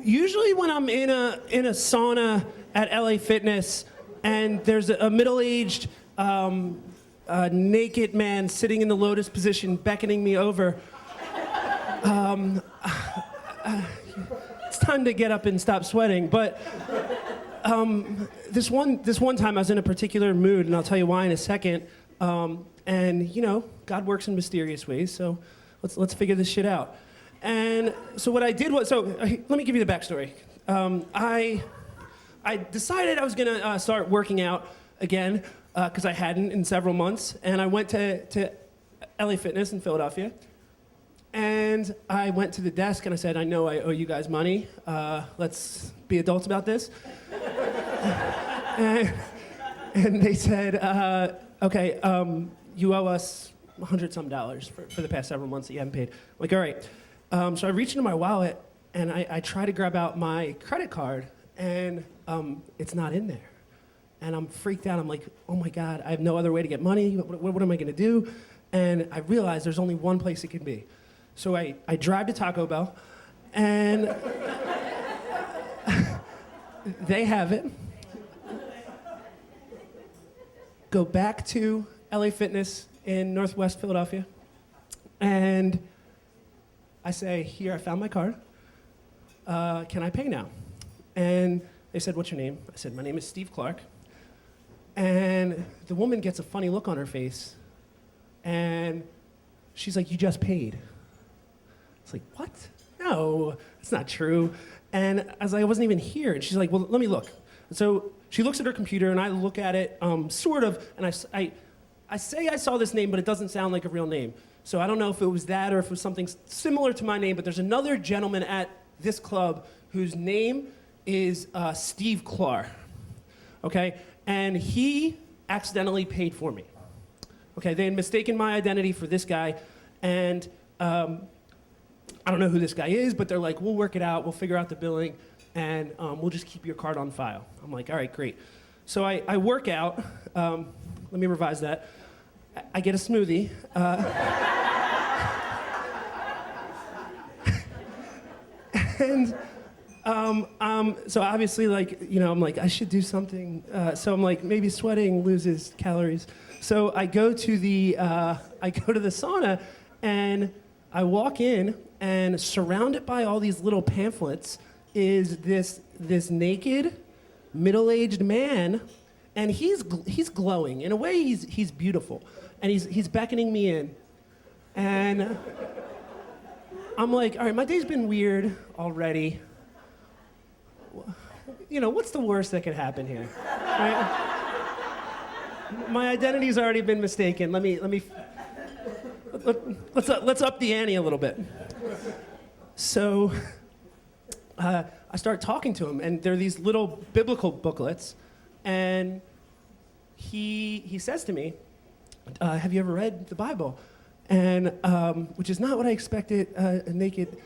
Usually when I'm in a sauna at LA Fitness and there's a middle-aged naked man sitting in the lotus position beckoning me over, it's time to get up and stop sweating. But this one time I was in a particular mood, and I'll tell you why in a second. And you know, God works in mysterious ways, so let's figure this shit out. And so what I did was, let me give you the backstory. I decided I was gonna start working out again, because I hadn't in several months, and I went to LA Fitness in Philadelphia, and I went to the desk and I said, I know I owe you guys money, let's be adults about this. and they said, okay, you owe us $100-some for the past several months that you haven't paid. I'm like, all right. So I reached into my wallet and I try to grab out my credit card, and it's not in there. And I'm freaked out. I'm like, oh my God, I have no other way to get money. What am I gonna do? And I realized there's only one place it can be. So I drive to Taco Bell, and they have it. Go back to LA Fitness in Northwest Philadelphia, and I say, here, I found my card. Can I pay now? And they said, what's your name? I said, my name is Steve Clark. And the woman gets a funny look on her face, and she's like, you just paid. It's like, what? No, that's not true. And I was like, I wasn't even here. And she's like, well, let me look. And so she looks at her computer, and I look at it, sort of, and I say I saw this name, but it doesn't sound like a real name. So I don't know if it was that or if it was something similar to my name, but there's another gentleman at this club whose name is Steve Clark, okay? And he accidentally paid for me. Okay, they had mistaken my identity for this guy, and I don't know who this guy is, but they're like, we'll work it out, we'll figure out the billing, and we'll just keep your card on file. I'm like, all right, great. So I work out, let me revise that. I get a smoothie. And so obviously, like, you know, I'm like, I should do something. So I'm like, maybe sweating loses calories. So I go to the sauna, and I walk in, and surrounded by all these little pamphlets is this naked, middle-aged man, and he's glowing. In a way, he's beautiful, and he's beckoning me in, and I'm like, all right, my day's been weird already. You know, what's the worst that could happen here? Right? My identity's already been mistaken. Let's up the ante a little bit. So I start talking to him, and there are these little biblical booklets, and he says to me, have you ever read the Bible? And which is not what I expected a naked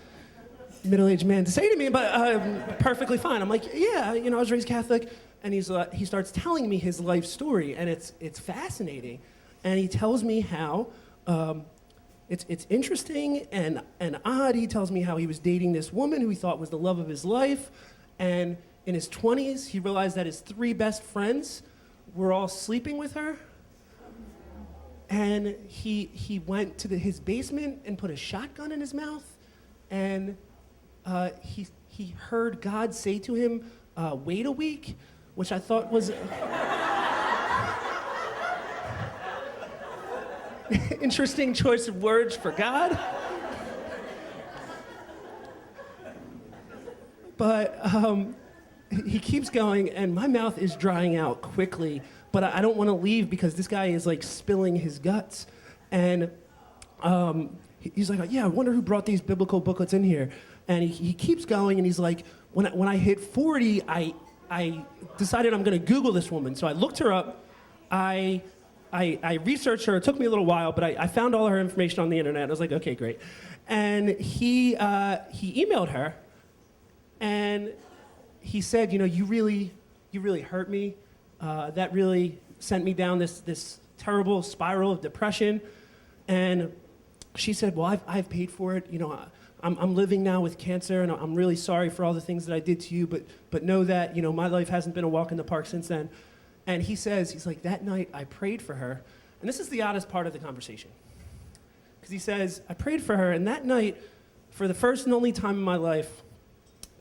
middle-aged man to say to me, but perfectly fine. I'm like, yeah, you know, I was raised Catholic, and he starts telling me his life story, and it's fascinating, and he tells me how it's interesting and odd. He tells me how he was dating this woman who he thought was the love of his life, and in his 20s, he realized that his 3 best friends were all sleeping with her, and he went to his basement and put a shotgun in his mouth, and he heard God say to him, wait a week, which I thought was interesting choice of words for God. But he keeps going, and my mouth is drying out quickly, but I don't want to leave because this guy is like spilling his guts. And he's like, yeah, I wonder who brought these biblical booklets in here. And he keeps going, and he's like, when I hit 40, I decided I'm going to Google this woman. So I looked her up. I researched her. It took me a little while, but I found all her information on the internet. I was like, okay, great. And he emailed her, and he said, you know, you really hurt me. That really sent me down this terrible spiral of depression. And she said, well, I've paid for it. You know, I'm living now with cancer, and I'm really sorry for all the things that I did to you, but know that, you know, my life hasn't been a walk in the park since then. And he says, he's like, that night I prayed for her. And this is the oddest part of the conversation. Because he says, I prayed for her, and that night, for the first and only time in my life,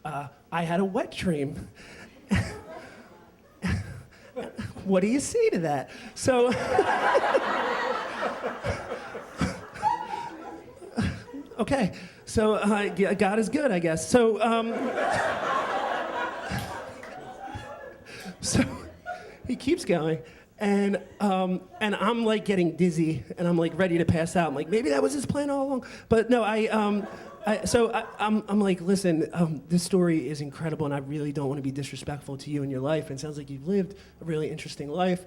I had a wet dream. What do you say to that? So, okay, so God is good, I guess. So, so he keeps going, and I'm like getting dizzy, and I'm like ready to pass out. I'm like, maybe that was his plan all along. But no, I'm like, listen, this story is incredible, and I really don't want to be disrespectful to you and your life. And it sounds like you've lived a really interesting life.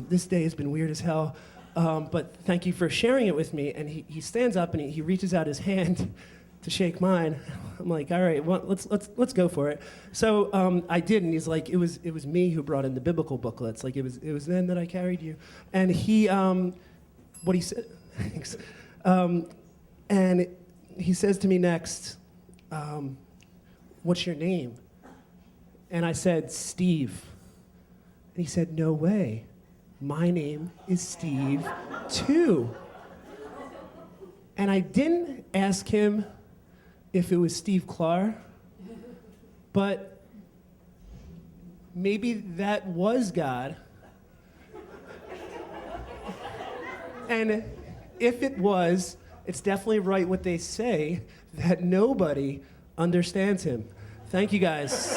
This day has been weird as hell, but thank you for sharing it with me. And he stands up and he reaches out his hand to shake mine. I'm like, all right, well, let's go for it. So I did, and he's like, it was me who brought in the biblical booklets. Like it was then that I carried you. And what he said, thanks. And he says to me next, what's your name? And I said, Steve. And he said, no way. My name is Steve, too. And I didn't ask him if it was Steve Clark, but maybe that was God. And if it was, it's definitely right what they say, that nobody understands him. Thank you, guys.